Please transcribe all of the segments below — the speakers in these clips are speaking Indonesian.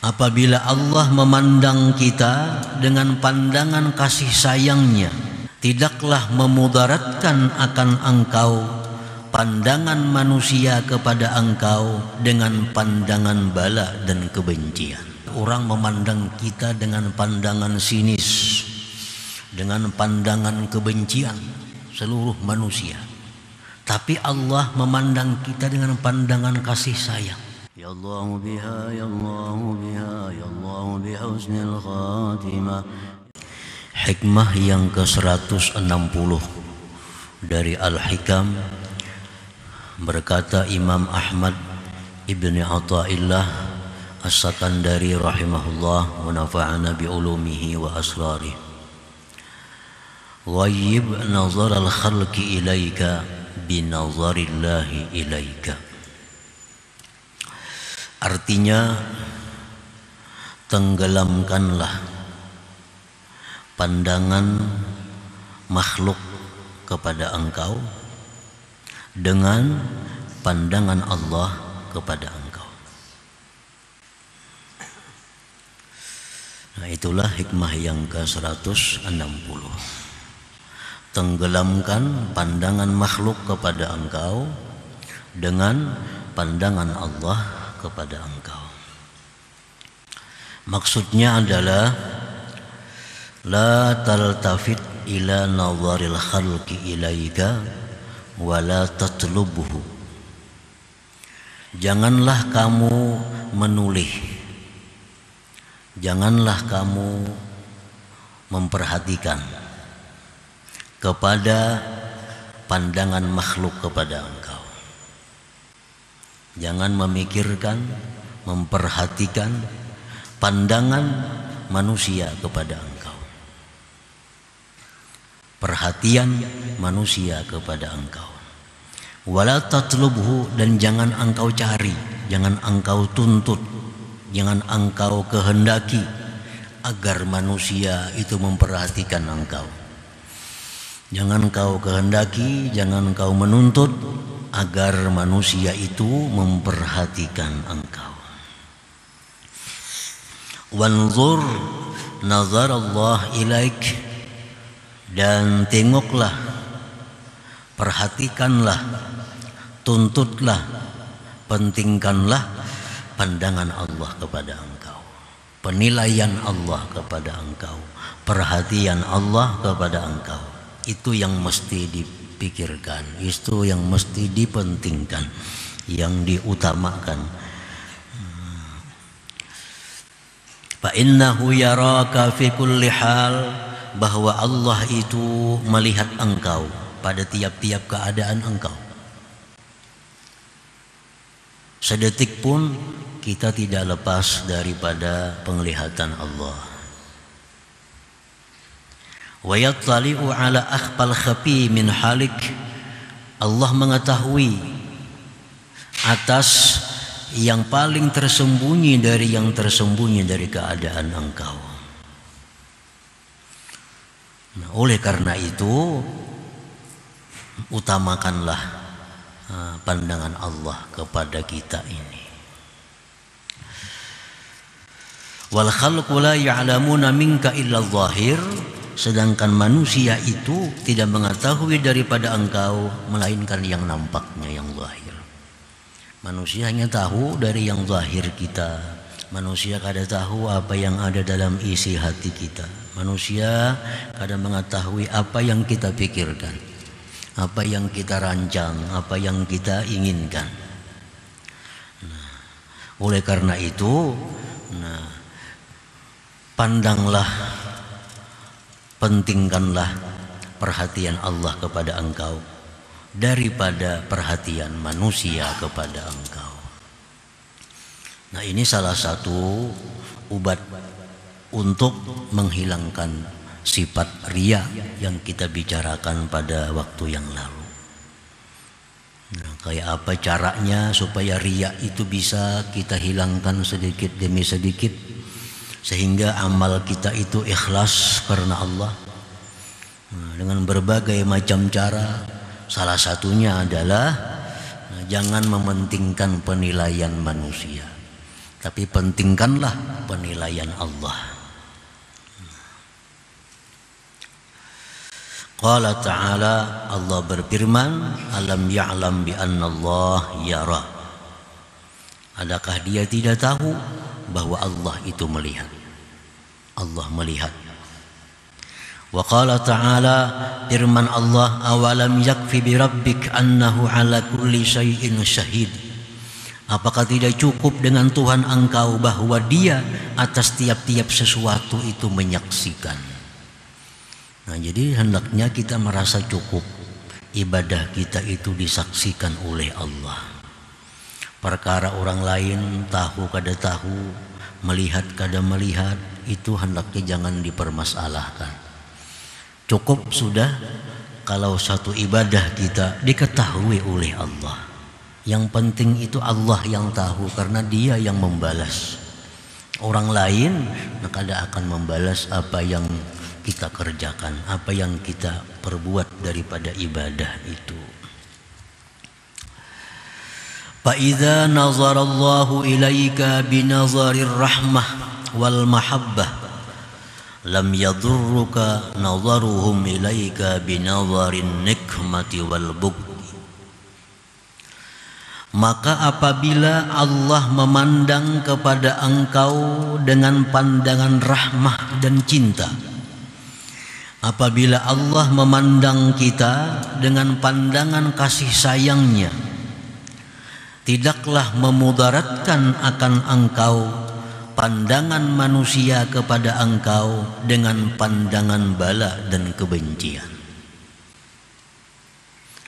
apabila Allah memandang kita dengan pandangan kasih sayangnya, tidaklah memudaratkan akan engkau pandangan manusia kepada engkau dengan pandangan bala dan kebencian. Orang memandang kita dengan pandangan sinis, dengan pandangan kebencian, seluruh manusia. Tapi Allah memandang kita dengan pandangan kasih sayang. Ya Allah biha, ya Allah biha, ya Allah bihusnil khatimah. Hikmah yang ke-160 dari Al-Hikam, berkata Imam Ahmad Ibn Athaillah As-Sakandari rahimahullah wa nafa'ana bi ulumihi wa asrarih. Ghayyib nazar al-khalqi ilaika bi nazarillahi ilaika. Artinya, tenggelamkanlah pandangan makhluk kepada engkau dengan pandangan Allah kepada engkau. Nah, itulah hikmah yang ke-160. Tenggelamkan pandangan makhluk kepada engkau dengan pandangan Allah kepada engkau. Maksudnya adalah la taltafit ila nazaril khalqi ilaika wa la tatlubhu. Janganlah kamu menoleh, janganlah kamu memperhatikan kepada pandangan makhluk kepada engkau. Jangan memikirkan, memperhatikan pandangan manusia kepada engkau, perhatian manusia kepada engkau. Wala tatlubhu, dan jangan engkau cari, jangan engkau tuntut, jangan engkau kehendaki agar manusia itu memperhatikan engkau. Jangan engkau kehendaki, jangan engkau menuntut agar manusia itu memperhatikan engkau. Wanzur nazar Allah ilaik, dan tengoklah, perhatikanlah, tuntutlah, pentingkanlah pandangan Allah kepada engkau, penilaian Allah kepada engkau, perhatian Allah kepada engkau. Itu yang mesti dipikirkan, itu yang mesti dipentingkan, yang diutamakan. Fa innahu yaraka fi kulli hal, bahwa Allah itu melihat engkau pada tiap-tiap keadaan engkau. Sedetik pun kita tidak lepas daripada penglihatan Allah. Wa yattali'u ala akhfal khafi min halik, Allah mengetahui atas yang paling tersembunyi dari yang tersembunyi dari keadaan engkau. Nah, oleh karena itu, utamakanlah pandangan Allah kepada kita ini. Wal khalqu la ya'lamuna minka illa adh-dhahir, sedangkan manusia itu tidak mengetahui daripada engkau melainkan yang nampaknya, yang zahir. Manusia hanya tahu dari yang zahir kita. Manusia kadang tahu apa yang ada dalam isi hati kita. Manusia kadang mengetahui apa yang kita pikirkan, apa yang kita rancang, apa yang kita inginkan. Nah, oleh karena itu, pandanglah, pentingkanlah perhatian Allah kepada engkau daripada perhatian manusia kepada engkau. Nah, ini salah satu obat untuk menghilangkan sifat riya yang kita bicarakan pada waktu yang lalu. Nah, kayak apa caranya supaya riya itu bisa kita hilangkan sedikit demi sedikit, sehingga amal kita itu ikhlas karena Allah. Nah, dengan berbagai macam cara, salah satunya adalah jangan mementingkan penilaian manusia, tapi pentingkanlah penilaian Allah. Qala ta'ala, Allah berfirman, alam ya'lam bi anna Allah yara. Adakah dia tidak tahu bahwa Allah itu melihat? Allah melihat. Wa qala ta'ala, firman Allah, awalam yakfi bi rabbik annahu ala kulli syai'in syahid. Apakah tidak cukup dengan Tuhan engkau bahwa dia atas tiap-tiap sesuatu itu menyaksikan? Nah, jadi hendaknya kita merasa cukup ibadah kita itu disaksikan oleh Allah. Perkara orang lain tahu kada tahu, melihat kada melihat, itu hendaknya jangan dipermasalahkan. Cukup sudah kalau satu ibadah kita diketahui oleh Allah. Yang penting itu Allah yang tahu, karena dia yang membalas. Orang lain kada akan membalas apa yang kita kerjakan, apa yang kita perbuat daripada ibadah itu. Fa idza nazarallahu ilaika binazarir rahmah wal mahabbah lam yadurruka nazaruhum ilaika binazarin nikmati wal bughd. Maka apabila Allah memandang kepada engkau dengan pandangan rahmah dan cinta, apabila Allah memandang kita dengan pandangan kasih sayangnya, tidaklah memudaratkan akan engkau pandangan manusia kepada engkau dengan pandangan bala dan kebencian.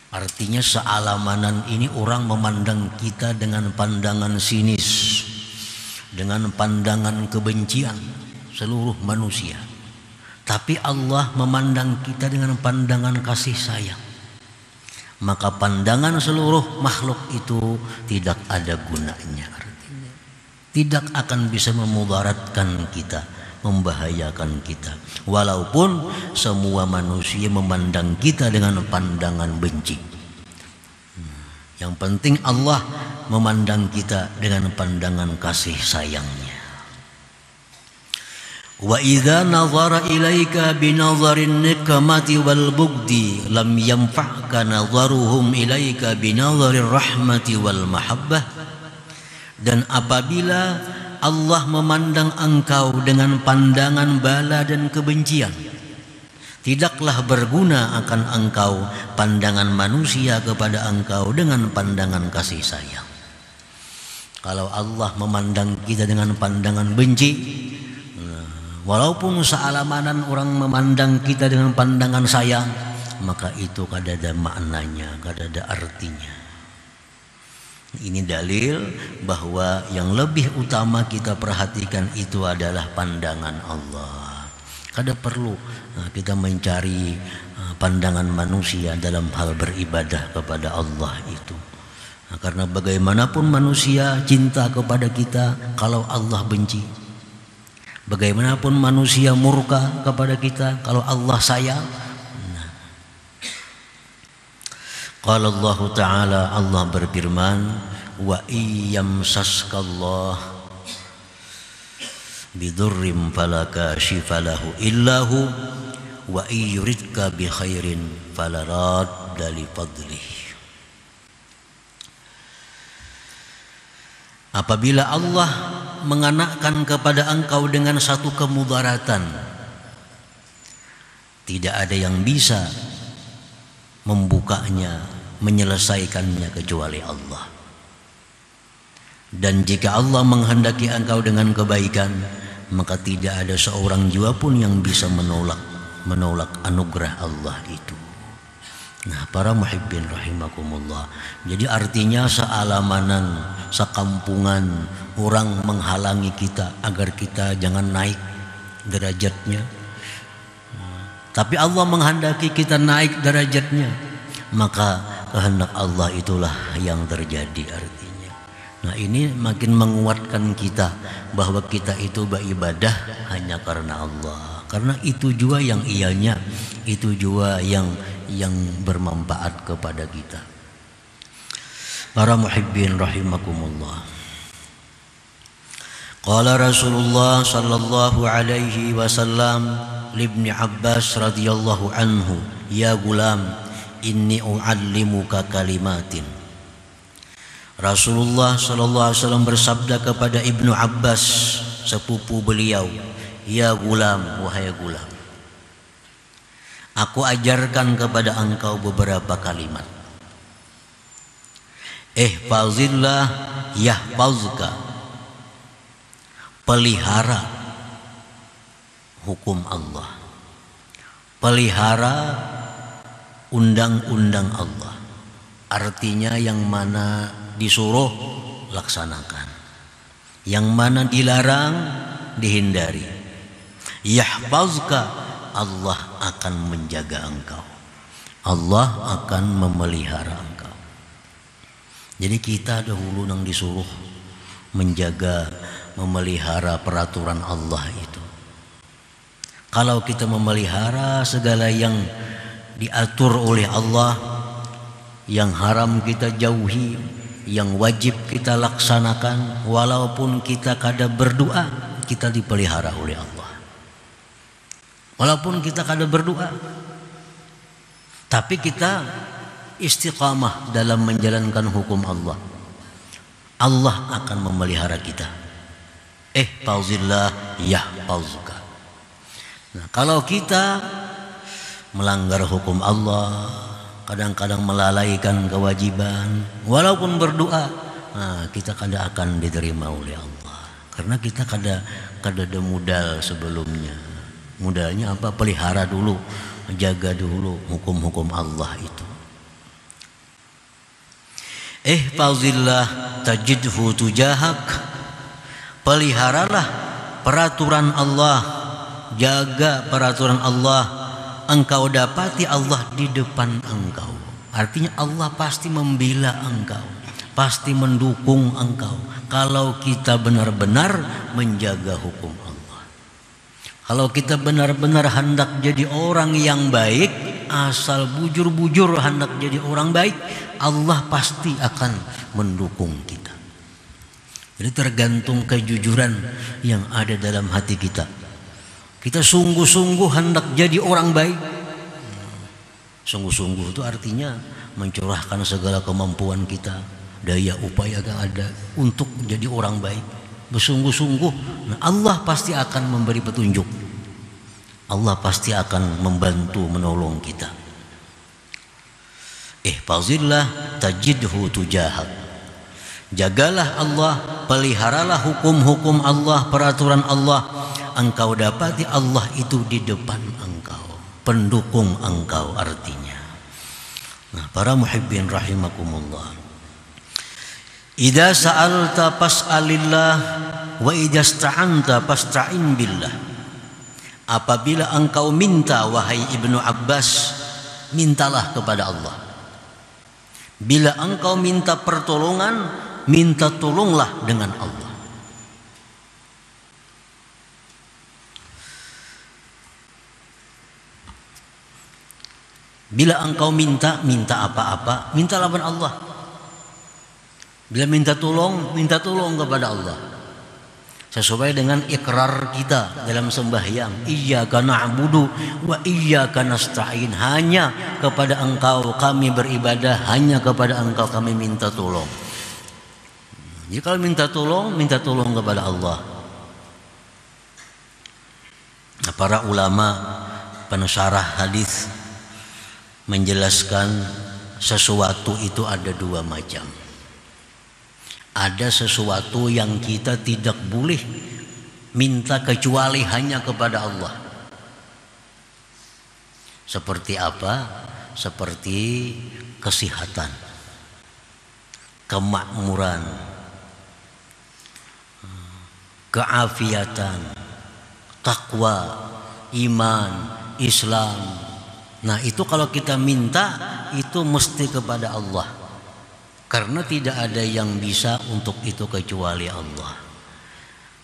Artinya sealamanan ini orang memandang kita dengan pandangan sinis, dengan pandangan kebencian seluruh manusia. Tapi Allah memandang kita dengan pandangan kasih sayang. Maka pandangan seluruh makhluk itu tidak ada gunanya. Artinya tidak akan bisa memudaratkan kita, membahayakan kita. Walaupun semua manusia memandang kita dengan pandangan benci. Yang penting Allah memandang kita dengan pandangan kasih sayangnya. Wa idza nazara ilaika binazarin nikmati wal bughdi lam yanfa'ka nazaruhum ilaika binazarir rahmati wal mahabbah. Dan apabila Allah memandang engkau dengan pandangan bala dan kebencian, tidaklah berguna akan engkau pandangan manusia kepada engkau dengan pandangan kasih sayang. Kalau Allah memandang kita dengan pandangan benci, walaupun sealamanan orang memandang kita dengan pandangan sayang, maka itu kada ada maknanya, kada ada artinya. Ini dalil bahwa yang lebih utama kita perhatikan itu adalah pandangan Allah. Kada perlu kita mencari pandangan manusia dalam hal beribadah kepada Allah itu. Karena bagaimanapun manusia cinta kepada kita kalau Allah benci. Bagaimanapun manusia murka kepada kita kalau Allah sayang. Qala Allah Ta'ala, Allah berfirman, wa iyyamsaskallah bidurrim fala kashifa lahu illahu wa iyuridka bi khairin fala radda li fadlih. Apabila Allah mengenakan kepada engkau dengan satu kemudaratan, tidak ada yang bisa membukanya, menyelesaikannya kecuali Allah. Dan jika Allah menghendaki engkau dengan kebaikan, maka tidak ada seorang jua pun yang bisa menolak anugerah Allah itu. Nah, para muhibbin rahimakumullah, jadi artinya sealamanan, sekampungan orang menghalangi kita agar kita jangan naik derajatnya. Tapi Allah menghendaki kita naik derajatnya, maka kehendak Allah itulah yang terjadi artinya. Nah, ini makin menguatkan kita bahwa kita itu beribadah hanya karena Allah. Karena itu juga yang ianya, itu juga yang bermanfaat kepada kita. Para muhibbin rahimakumullah. Qala Rasulullah sallallahu alaihi wasallam libni Abbas radhiyallahu anhu, ya gulam, inni uallimuka kalimatin. Rasulullah sallallahu alaihi wasallam bersabda kepada Ibnu Abbas, sepupu beliau, ya gulam, wahai gulam, aku ajarkan kepada engkau beberapa kalimat. Ihfazillah yahfazka. Pelihara hukum Allah, pelihara undang-undang Allah. Artinya yang mana disuruh laksanakan, yang mana dilarang dihindari. Yahfazka, Allah akan menjaga engkau, Allah akan memelihara engkau. Jadi kita dahulu yang disuruh menjaga, memelihara peraturan Allah itu. Kalau kita memelihara segala yang diatur oleh Allah, yang haram kita jauhi, yang wajib kita laksanakan, walaupun kita kadang berdoa, kita dipelihara oleh Allah. Walaupun kita kadang berdoa, tapi kita istiqamah dalam menjalankan hukum Allah, Allah akan memelihara kita. Ihfazillah yahfazka. Nah, kalau kita melanggar hukum Allah, kadang-kadang melalaikan kewajiban, walaupun berdoa, nah, kita kadang akan diterima oleh Allah. Karena kita kadang ada modal sebelumnya. Modalnya apa? Pelihara dulu, jaga dulu hukum-hukum Allah itu. Ihfazillah tajidhu tujahak. Peliharalah peraturan Allah, jaga peraturan Allah, engkau dapati Allah di depan engkau. Artinya Allah pasti membela engkau, pasti mendukung engkau kalau kita benar-benar menjaga hukum Allah. Kalau kita benar-benar hendak jadi orang yang baik, asal bujur-bujur hendak jadi orang baik, Allah pasti akan mendukung kita. Jadi tergantung kejujuran yang ada dalam hati kita. Kita sungguh-sungguh hendak jadi orang baik. Sungguh-sungguh itu artinya mencurahkan segala kemampuan kita, daya upaya yang ada untuk jadi orang baik. Bersungguh-sungguh, nah Allah pasti akan memberi petunjuk. Allah pasti akan membantu menolong kita. Ihfazillah tajidhu tujahak. Jagalah Allah, peliharalah hukum-hukum Allah, peraturan Allah, engkau dapati Allah itu di depan engkau, pendukung engkau artinya. Nah, para muhibbin rahimakumullah, idza sa'alta fas'alillah wa idza ista'anta fasta'in billah. Apabila engkau minta, wahai Ibnu Abbas, mintalah kepada Allah. Bila engkau minta pertolongan, minta tolonglah dengan Allah. Bila engkau minta apa-apa, mintalah kepada Allah. Bila minta tolong kepada Allah. Sesuai dengan ikrar kita dalam sembahyang, iyyaka na'budu wa iyyaka nasta'in. Hanya kepada engkau kami beribadah, hanya kepada engkau kami minta tolong. Jadi kalau minta tolong kepada Allah. Nah, para ulama pensyarah hadis menjelaskan sesuatu itu ada dua macam. Ada sesuatu yang kita tidak boleh minta kecuali hanya kepada Allah. Seperti apa? Seperti kesehatan, kemakmuran, keafiatan, takwa, iman, Islam. Nah, itu kalau kita minta itu mesti kepada Allah. Karena tidak ada yang bisa untuk itu kecuali Allah.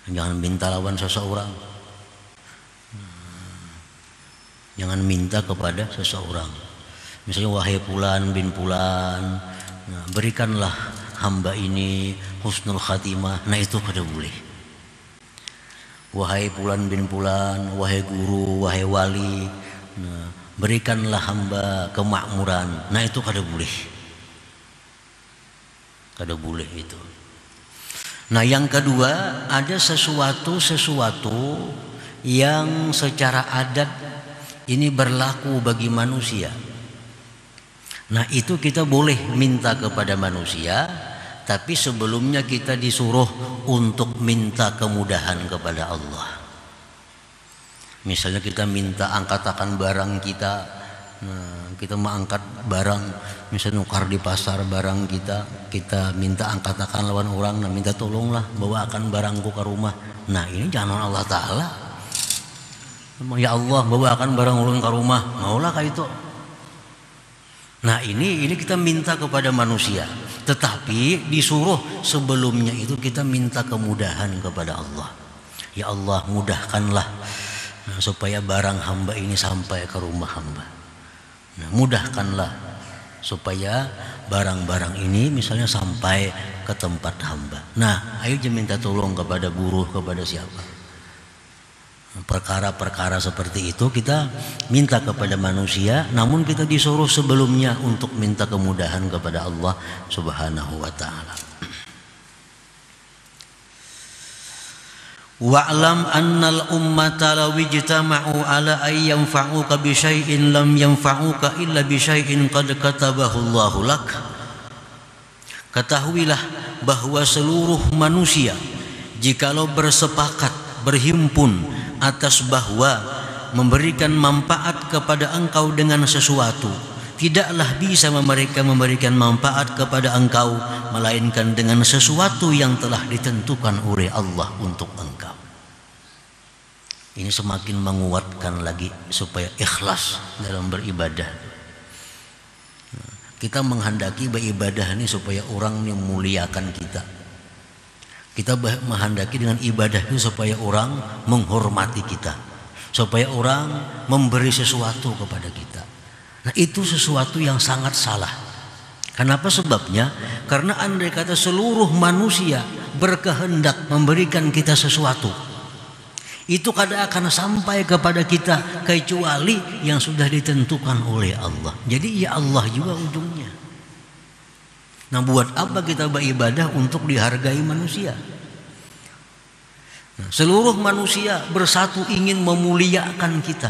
Jangan minta lawan seseorang. Jangan minta kepada seseorang. Misalnya, wahai fulan bin fulan, nah, berikanlah hamba ini husnul khatimah. Nah, itu kada boleh. wahai fulan bin fulan, wahai guru, wahai wali, nah, berikanlah hamba kemakmuran. Nah itu kada boleh itu. Nah yang kedua, ada sesuatu yang secara adat ini berlaku bagi manusia. Nah itu kita boleh minta kepada manusia, tapi sebelumnya kita disuruh untuk minta kemudahan kepada Allah. Misalnya kita minta angkatakan barang kita, nah, kita mau angkat barang, misalnya nukar di pasar barang kita minta angkatakan lawan orang, nah minta tolonglah bawakan barangku ke rumah. Nah ini jangan Allah Ta'ala, ya Allah bawakan barang ulun ke rumah, maulah kayak itu. Nah ini kita minta kepada manusia, tetapi disuruh sebelumnya itu kita minta kemudahan kepada Allah. Ya Allah mudahkanlah, nah, supaya barang hamba ini sampai ke rumah hamba. Nah, mudahkanlah supaya barang-barang ini misalnya sampai ke tempat hamba. Nah ayo minta tolong kepada buruh, kepada siapa. Perkara-perkara seperti itu kita minta kepada manusia, namun kita disuruh sebelumnya untuk minta kemudahan kepada Allah Subhanahu wa ta'ala. Wa'lam annal ummata law ijtama'u ala ay yanfa'uka bi syai'in lam yanfa'uka illa bi syai'in qad katabahu Allahu lak. Ketahuilah bahwa seluruh manusia jikalau bersepakat, berhimpun atas bahwa memberikan manfaat kepada engkau dengan sesuatu, tidaklah bisa mereka memberikan manfaat kepada engkau melainkan dengan sesuatu yang telah ditentukan oleh Allah untuk engkau. Ini semakin menguatkan lagi supaya ikhlas dalam beribadah. Kita menghendaki beribadah ini supaya orang yang memuliakan kita. Kita menghendaki dengan ibadah itu supaya orang menghormati kita, supaya orang memberi sesuatu kepada kita. Nah itu sesuatu yang sangat salah. Kenapa sebabnya? Karena andai kata seluruh manusia berkehendak memberikan kita sesuatu, itu kada akan sampai kepada kita kecuali yang sudah ditentukan oleh Allah. Jadi ya Allah juga ujungnya. Nah buat apa kita beribadah untuk dihargai manusia? Nah, seluruh manusia bersatu ingin memuliakan kita.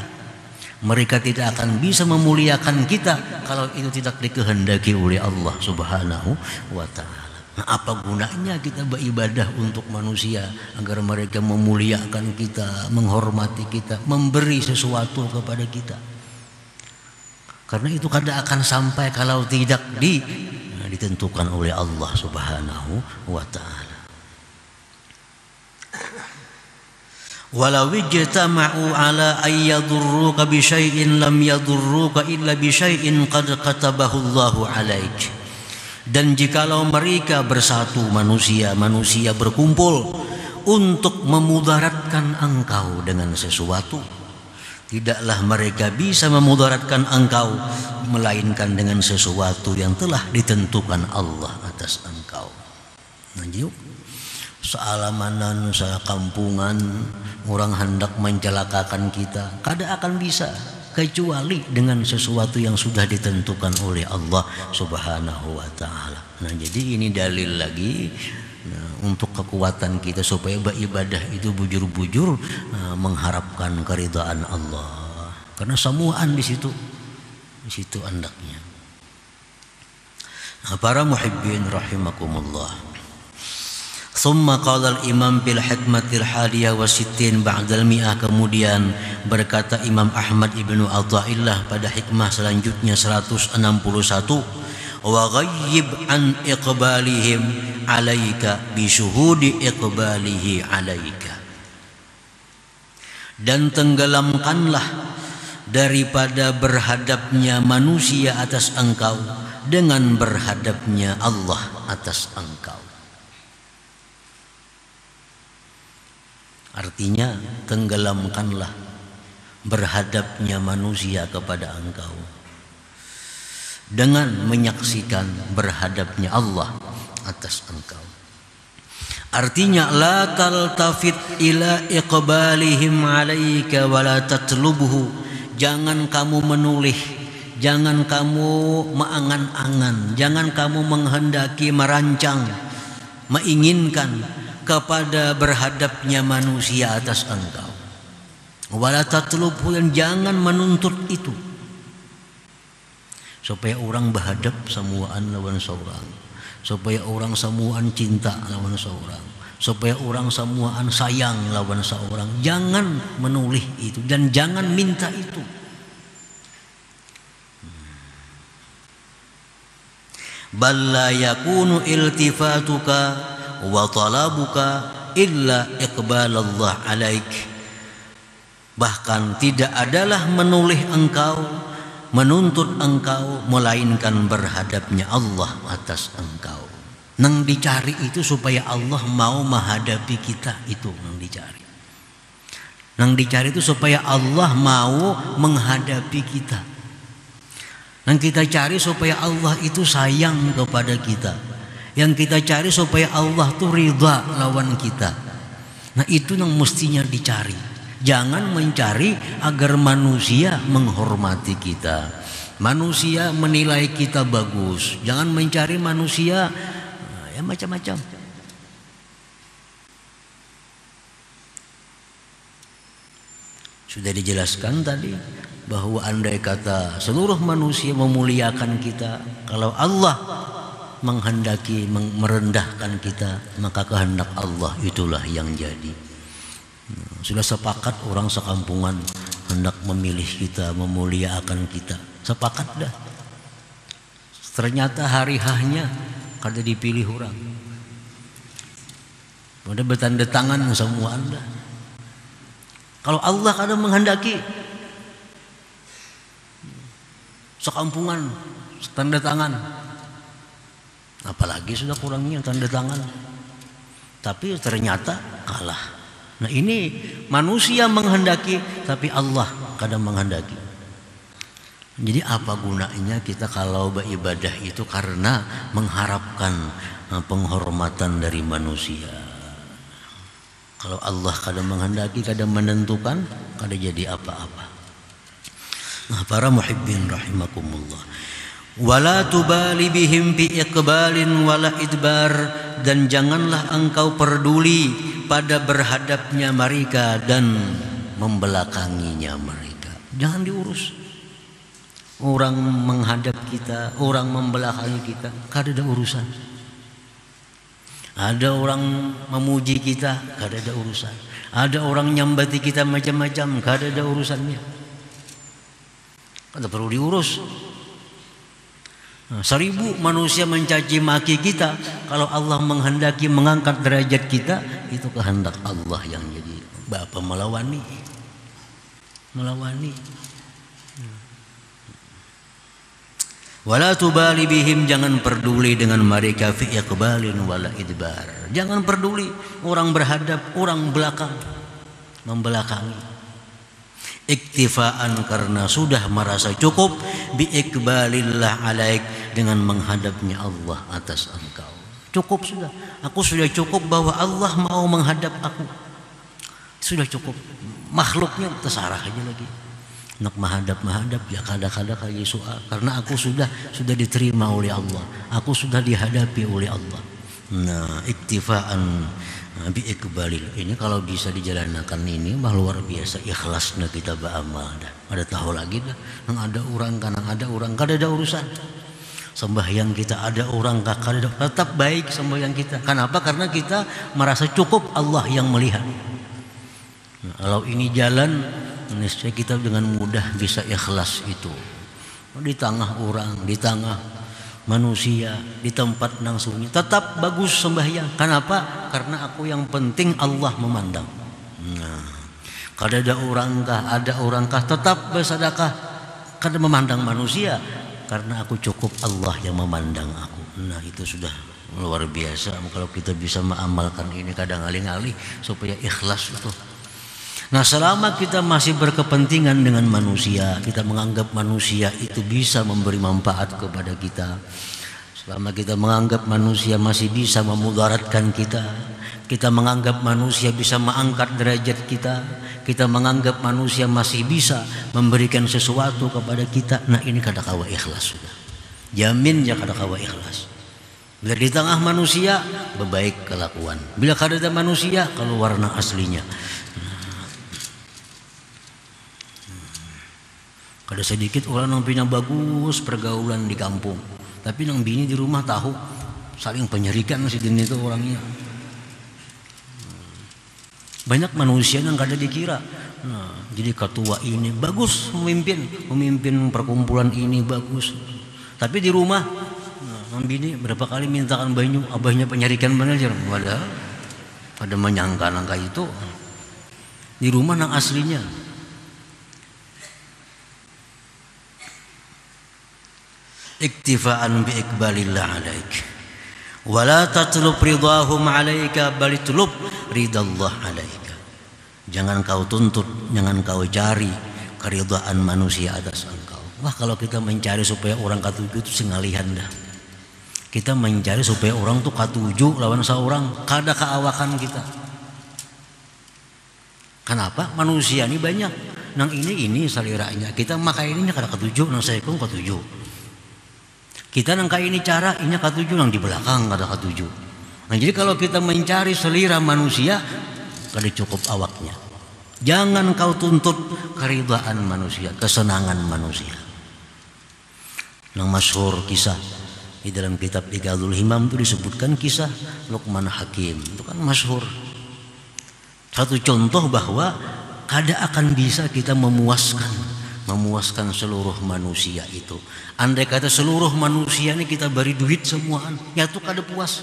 Mereka tidak akan bisa memuliakan kita kalau itu tidak dikehendaki oleh Allah Subhanahu wa ta'ala. Nah apa gunanya kita beribadah untuk manusia agar mereka memuliakan kita, menghormati kita, memberi sesuatu kepada kita? Karena itu kada akan sampai kalau tidak ditentukan oleh Allah Subhanahu wa ta'ala. Walau ijtama'u ala ay yadurruka bi syai'in lam yadurruka illa bi syai'in qad katabahu Allahu 'alaik. Dan jikalau mereka bersatu, manusia berkumpul untuk memudaratkan engkau dengan sesuatu, tidaklah mereka bisa memudaratkan engkau melainkan dengan sesuatu yang telah ditentukan Allah atas engkau. Nah, sealamanan, sekampungan orang hendak mencelakakan kita, kada akan bisa kecuali dengan sesuatu yang sudah ditentukan oleh Allah Subhanahu wa ta'ala. Nah jadi ini dalil lagi untuk kekuatan kita supaya beribadah itu bujur-bujur mengharapkan keridhaan Allah. Karena semuaan di situ andaknya. Nah, para muhibbin rahimakumullah. Thumma qala al-imam bil hikmatil hadiyah wa sittin ba'dal mi'ah, kemudian berkata Imam Ahmad ibnu Athaillah pada hikmah selanjutnya 161, wa ghayyib an iqbalihim alaika bi syuhudi iqbalihi alaika. Dan tenggelamkanlah daripada berhadapnya manusia atas engkau dengan berhadapnya Allah atas engkau. Artinya tenggelamkanlah berhadapnya manusia kepada engkau dengan menyaksikan berhadapnya Allah atas engkau. Artinya la taltafit ila iqbalihim alaika wa la tatlubuhu. Jangan kamu menoleh, jangan kamu mengangan-angan, jangan kamu menghendaki, merancang, menginginkan kepada berhadapnya manusia atas engkau. Wa la tatlubuhu, yang jangan menuntut itu. Supaya orang berhadap samuan lawan seorang, supaya orang samuan cinta lawan seorang, supaya orang samuan sayang lawan seorang. Jangan menoleh itu dan jangan minta itu. Bal la yakunu iltifatuka wa talabuka illa iqbal Allah alaik. Bahkan tidak adalah menoleh engkau, menuntut engkau, melainkan berhadapnya Allah atas engkau. Nang dicari itu supaya Allah mau menghadapi kita, itu nang dicari. Nang dicari itu supaya Allah mau menghadapi kita. Nang kita cari supaya Allah itu sayang kepada kita. Yang kita cari supaya Allah itu ridha lawan kita. Nah itu yang mestinya dicari. Jangan mencari agar manusia menghormati kita, manusia menilai kita bagus. Jangan mencari manusia ya macam-macam. Sudah dijelaskan tadi bahwa andai kata seluruh manusia memuliakan kita, kalau Allah menghendaki merendahkan kita, maka kehendak Allah itulah yang jadi. Sudah sepakat orang sekampungan hendak memilih kita, memuliakan kita. Sepakat dah. Ternyata hari hanya kada dipilih orang. Pada bertanda tangan semua Anda. Kalau Allah kada menghendaki, sekampungan tanda tangan. Apalagi sudah kurangnya tanda tangan. Tapi ternyata kalah. Nah ini manusia menghendaki tapi Allah kadang menghendaki. Jadi apa gunanya kita kalau beribadah itu karena mengharapkan penghormatan dari manusia. Kalau Allah kadang menghendaki, kadang menentukan, kadang jadi apa-apa. Nah para muhibbin rahimakumullah, wala tubali bihim bi iqbalin wala idbar, dan janganlah engkau peduli pada berhadapnya mereka dan membelakanginya mereka. Jangan diurus. Orang menghadap kita, orang membelakangi kita, kada ada urusan. Ada orang memuji kita, kada ada urusan. Ada orang nyambati kita macam-macam, kada ada urusannya. Kada perlu diurus. 1000 manusia mencaci maki kita, kalau Allah menghendaki mengangkat derajat kita, itu kehendak Allah yang jadi. Bapa melawani. Wala tubali bihim, jangan peduli dengan mereka fi iqbalin wala idbar. Jangan peduli orang berhadap, orang belakang, membelakangi. Iktifaan, karena sudah merasa cukup, bi iqbalillah alaik, dengan menghadapnya Allah atas engkau. Cukup sudah. Aku sudah cukup bahwa Allah mau menghadap aku. Sudah cukup. Makhluknya terserah aja lagi. Nak menghadap ya kada-kada kayak soal, karena aku sudah diterima oleh Allah. Aku sudah dihadapi oleh Allah. Nah, iktifaan bi iqbalil ini kalau bisa dijalankan ini mah luar biasa ikhlasnya kita beramal dah. Ada tahu lagi dah, nang ada orang kada ada urusan. Sembahyang kita ada orang kada tetap baik sembahyang kita. Kenapa? Karena kita merasa cukup Allah yang melihat. Nah, kalau ini jalan, niscaya kita dengan mudah bisa ikhlas itu. Di tengah orang, di tengah manusia, di tempat nang sunyi, tetap bagus sembahyang. Kenapa? Karena aku yang penting Allah memandang. Nah, kada ada orangkah tetap bersedekah, kada memandang manusia, karena aku cukup Allah yang memandang aku. Nah itu sudah luar biasa kalau kita bisa mengamalkan ini kadang alih-alih supaya ikhlas itu. Nah selama kita masih berkepentingan dengan manusia, kita menganggap manusia itu bisa memberi manfaat kepada kita, Selama kita menganggap manusia masih bisa memudaratkan kita, kita menganggap manusia bisa mengangkat derajat kita, kita menganggap manusia masih bisa memberikan sesuatu kepada kita, nah ini kada kawa ikhlas sudah. Jamin ya kada kawa ikhlas. Bila di tengah manusia berbaik kelakuan, bila kada ada manusia kalau warna aslinya. Kada sedikit orang yang punya bagus pergaulan di kampung, tapi nang bini di rumah tahu saling penyerikan si dini itu orangnya. Banyak manusia yang kada dikira. Nah, jadi ketua ini bagus memimpin perkumpulan ini bagus. Tapi di rumah nang bini berapa kali mintakan banyu, abahnya penyerikan manajer. Padahal pada menyangka itu di rumah nang aslinya. Iktifaan bi iqbalillah alaik wala tatlub ridahum alaika bal tatlub ridallah alaika. Jangan kau tuntut, jangan kau cari keridhaan manusia atas engkau. Wah, kalau kita mencari supaya orang katuju itu singalihan dah. Kita mencari supaya orang tuh katuju lawan seorang, kada keawakan kita. Kenapa? Manusia ini banyak. Nang ini saliranya. Kita maka ininya kada katuju, nang saya pun katuju. Kita nang ini cara, ini katuju, nang di belakang kada katuju. Nah, jadi kalau kita mencari selera manusia, kada cukup awaknya. Jangan kau tuntut keridhaan manusia, kesenangan manusia. Nang masyhur kisah di dalam kitab Iqadul Himam itu disebutkan kisah Luqman Hakim. Itu kan masyhur. Satu contoh bahwa kada akan bisa kita memuaskan seluruh manusia itu. Andai kata seluruh manusia ini kita beri duit semuaan, ya tuh kada puas.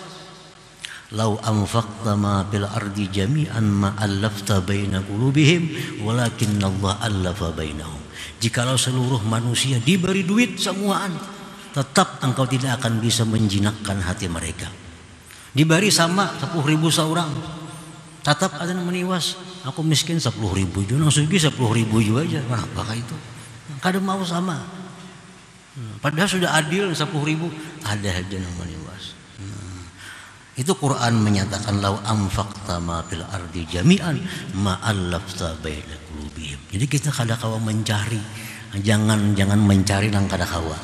Lau anfaqta ma fil ardi jami'an ma allafta baina qulubihim walakinna Allah allafa bainahum. Jikalau seluruh manusia diberi duit semuaan, tetap engkau tidak akan bisa menjinakkan hati mereka. Diberi sama 10.000 seorang, tetap ada yang meniwas. Aku miskin 10.000 juga, nang sugi 10.000 juga aja. Apakah itu? Kada mau sama. Padahal sudah adil 10.000, ada aja yang meniwas. Itu Quran menyatakan lau anfaqta ma fil ardi jami'an ma allafta baina qulubihim. Jadi kita kada kawa mencari, jangan mencari nang kada kawa.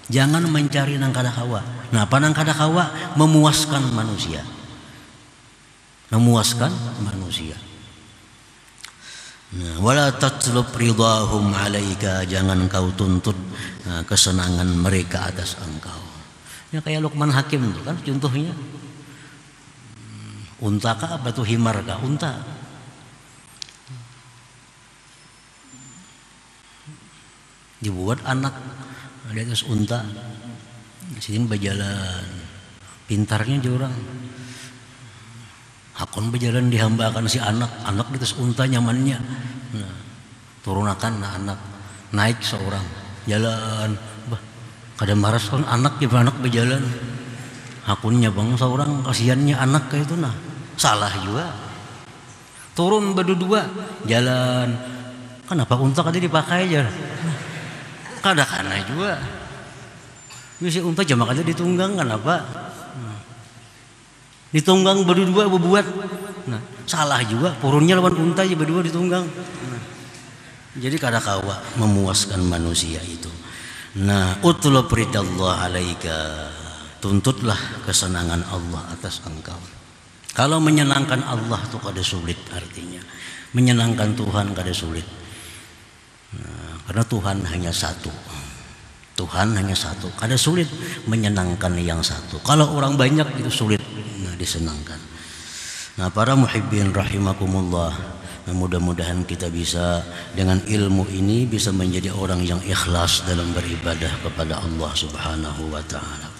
Jangan mencari nang kada kawa. Nah, apa nang kada kawa? Memuaskan manusia. Memuaskan manusia. Nah, wala tatlub ridahum alaika, jangan kau tuntut kesenangan mereka atas engkau. Ya kayak Luqman Hakim itu kan contohnya. Unta kah apa tuh himar kah? Unta. Dibuat anak di atas unta. Sini berjalan. Pintarnya juga orang. Hakon berjalan dihambakan si anak di atas unta nyamannya. Nah, turunakan anak naik seorang jalan. Bah, kada marah kan anak berjalan. Hakunnya bang seorang kasihannya anak kayak itu nah. Salah juga. Turun berdua jalan. Kenapa unta kada dipakai aja? Kada kana juga. Bisa unta jamak aja ditunggang kenapa? Ditunggang berdua berbuat. Nah, salah juga. Turunnya lawan unta aja berdua ditunggang. Nah, jadi kada kawa memuaskan manusia itu. Nah, utlub ridallah alaika. Tuntutlah kesenangan Allah atas engkau. Kalau menyenangkan Allah itu kada sulit artinya. Menyenangkan Tuhan kada sulit. Nah, karena Tuhan hanya satu. Tuhan hanya satu. Kada sulit menyenangkan yang satu. Kalau orang banyak itu sulit disenangkan. Nah, para muhibbin rahimakumullah, mudah-mudahan kita bisa dengan ilmu ini bisa menjadi orang yang ikhlas dalam beribadah kepada Allah Subhanahu wa taala.